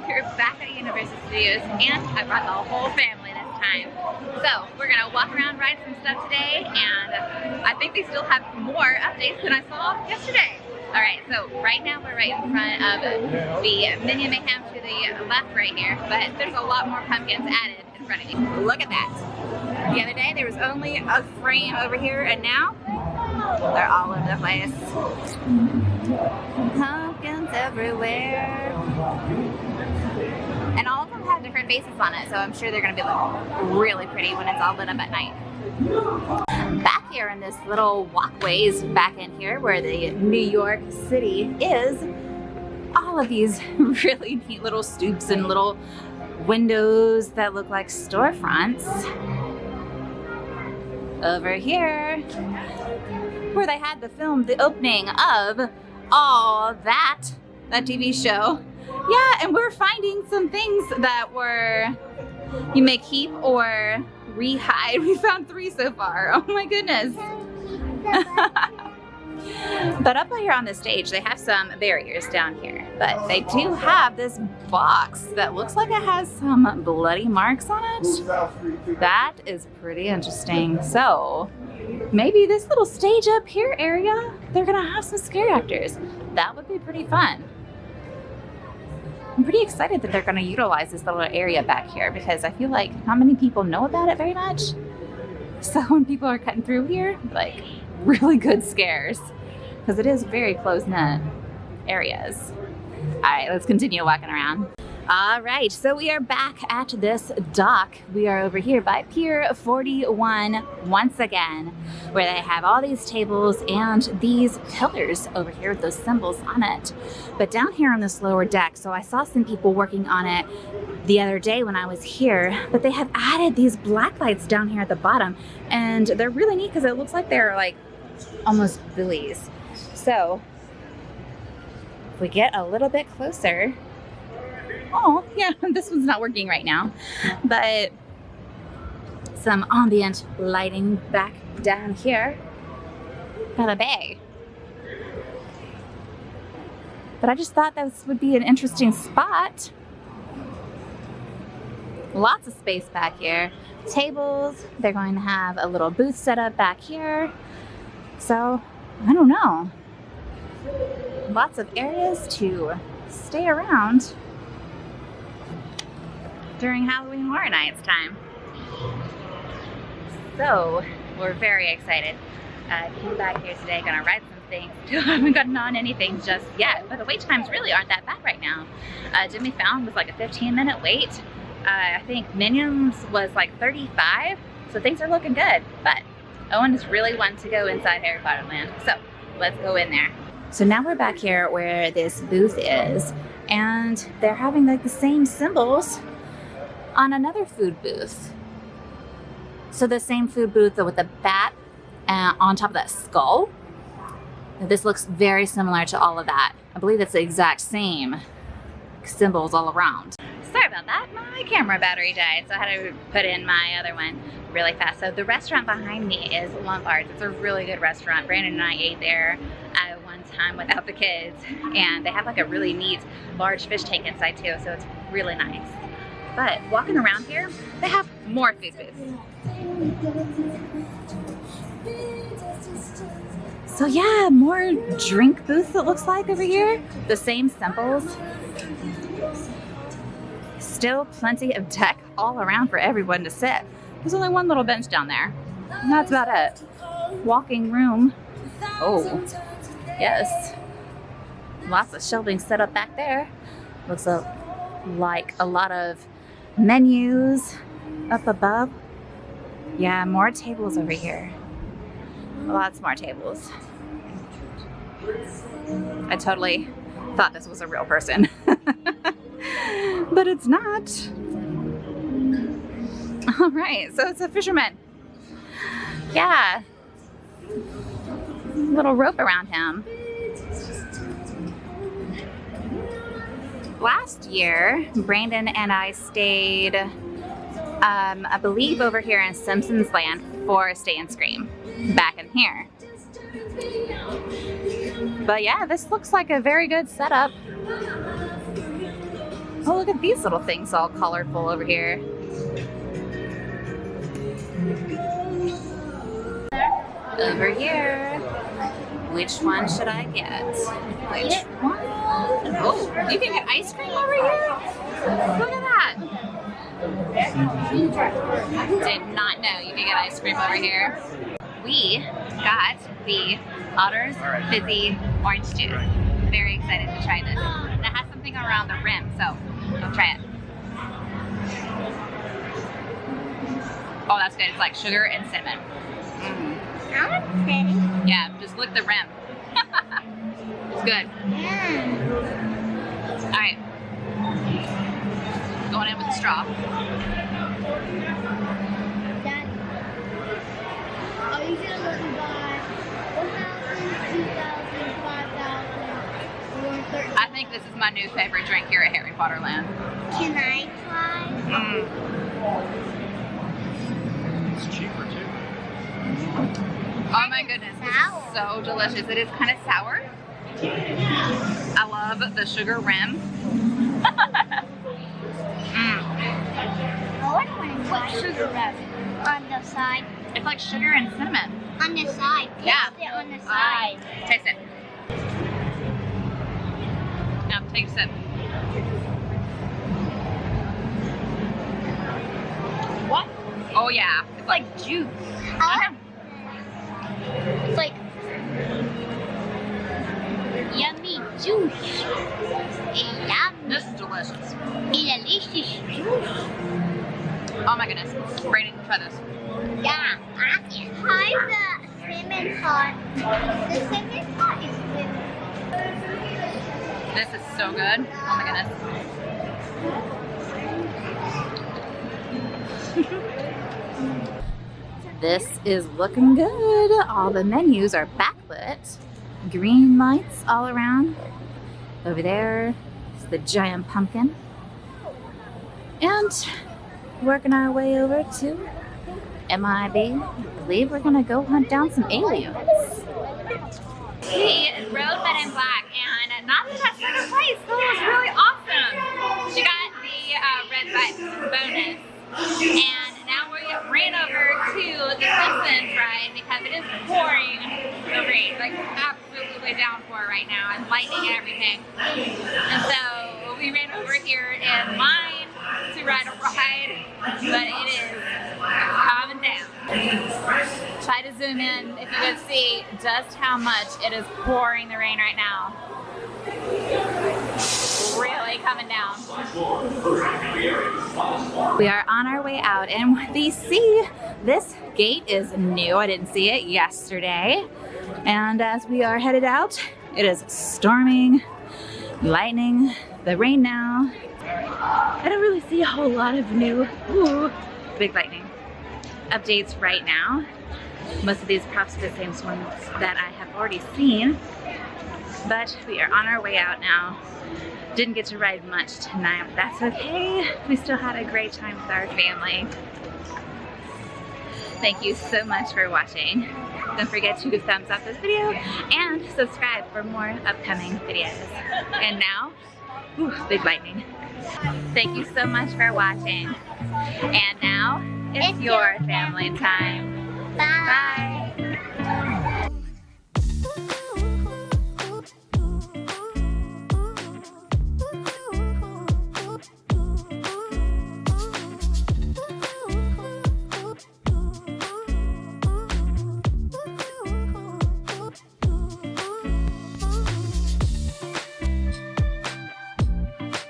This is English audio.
We're back at Universal Studios, and I brought the whole family this time. So we're gonna walk around, ride some stuff today, and I think they still have more updates than I saw yesterday. All right, so right now we're right in front of the Minion Mayhem to the left right here, but there's a lot more pumpkins added in front of you. Look at that. The other day there was only a frame over here, and now they're all over the place. Pumpkins everywhere. And all of them have different faces on it, so I'm sure they're gonna be like really pretty when it's all lit up at night. Back here in this little walkways back in here where the New York City is, all of these really neat little stoops and little windows that look like storefronts. Over here, where they had to film the opening of All That TV show. Yeah, and we're finding some things that were, you may keep or re-hide. We found 3 so far. Oh my goodness. But up here on the stage, they have some barriers down here. But they do have this box that looks like it has some bloody marks on it. That is pretty interesting. So maybe this little stage up here area, they're gonna have some scare actors. That would be pretty fun. I'm pretty excited that they're gonna utilize this little area back here because I feel like not many people know about it very much. So when people are cutting through here, like really good scares because it is very close-knit areas. All right, let's continue walking around. All right, so we are back at this dock. We are over here by Pier 41 once again, where they have all these tables and these pillars over here with those symbols on it. But down here on this lower deck, so I saw some people working on it the other day when I was here, but they have added these black lights down here at the bottom, and they're really neat because it looks like they're like almost buoys. So if we get a little bit closer, oh yeah, this one's not working right now, but some ambient lighting back down here by the bay. But I just thought this would be an interesting spot. Lots of space back here. Tables, they're going to have a little booth set up back here. So, I don't know. Lots of areas to stay around during Halloween Horror Nights time. So, we're very excited. Came back here today, gonna ride some things. Still haven't gotten on anything just yet, but the wait times really aren't that bad right now. Jimmy Fallon was like a 15-minute wait. I think Minions was like 35, so things are looking good. But Owen is really wanting to go inside Harry Potter Land, so let's go in there. So now we're back here where this booth is, and they're having like the same symbols on another food booth. So the same food booth with the bat on top of that skull. This looks very similar to all of that. I believe it's the exact same symbols all around. Sorry about that, my camera battery died, so I had to put in my other one really fast. So the restaurant behind me is Lombards. It's a really good restaurant. Brandon and I ate there at one time without the kids, and they have like a really neat large fish tank inside too, so it's really nice. But walking around here, they have more food booths. So yeah, more drink booths it looks like over here. The same symbols. Still plenty of deck all around for everyone to sit. There's only one little bench down there, and that's about it. Walking room. Oh, yes. Lots of shelving set up back there. Looks like a lot of menus up above. Yeah, more tables over here. Lots more tables. I totally thought this was a real person. But it's not. All right, so it's a fisherman. Yeah. Little rope around him. Last year, Brandon and I stayed, I believe over here in Simpsons Land for Stay and Scream, back in here. But yeah, this looks like a very good setup. Oh, look at these little things all colorful over here. Over here. Which one should I get? Which one? Oh, you can get ice cream over here? Look at that. Did not know you could get ice cream over here. We got the Otter's Fizzy orange juice. Very excited to try this. And it has something around the rim, so I'll try it. Oh, that's good. It's like sugar and cinnamon. Okay. Yeah, just lick the rim. It's good. All right. Going in with the straw. Dad, are you gonna let me buy 1,000, 2,000, 5,000, or 30,000? I think this is my new favorite drink here at Harry Potter Land. Can I try? It's cheaper too. Oh my goodness, this is so delicious. It is kind of sour. I love the sugar rim. What sugar rim? On the side. It's like sugar and cinnamon. On the side. Yeah. Taste it on the side. Taste it. Now take a sip. What? Oh yeah, it's like Juice. It's like yummy juice. this is delicious. Delicious juice. Oh my goodness, Brayden, try this. Yeah, I can try the cinnamon part. The cinnamon part is good. This is so good. Oh my goodness. This is looking good. All the menus are backlit. Green lights all around. Over there is the giant pumpkin. And working our way over to MIB. I believe we're gonna go hunt down some aliens. We rode Men in Black, and Nadia got second place. That was really awesome. She got the red button bonus, and now we ran over to the Simpsons Ride because it is pouring the rain, like absolutely downpour right now, and lightning and everything. And so we ran over here in line to ride a ride, but it is calming down. Try to zoom in if you could see just how much it is pouring the rain right now. Really coming down. We are on our way out, and we see this gate is new. I didn't see it yesterday. And as we are headed out, it is storming, lightning, the rain now. I don't really see a whole lot of new big lightning updates right now. Most of these props are the same ones that I have already seen, but we are on our way out now. Didn't get to ride much tonight, but that's okay. We still had a great time with our family. Thank you so much for watching. Don't forget to thumbs up this video and subscribe for more upcoming videos. And now, big lightning. Thank you so much for watching. And now, it's your family time. Bye. Bye.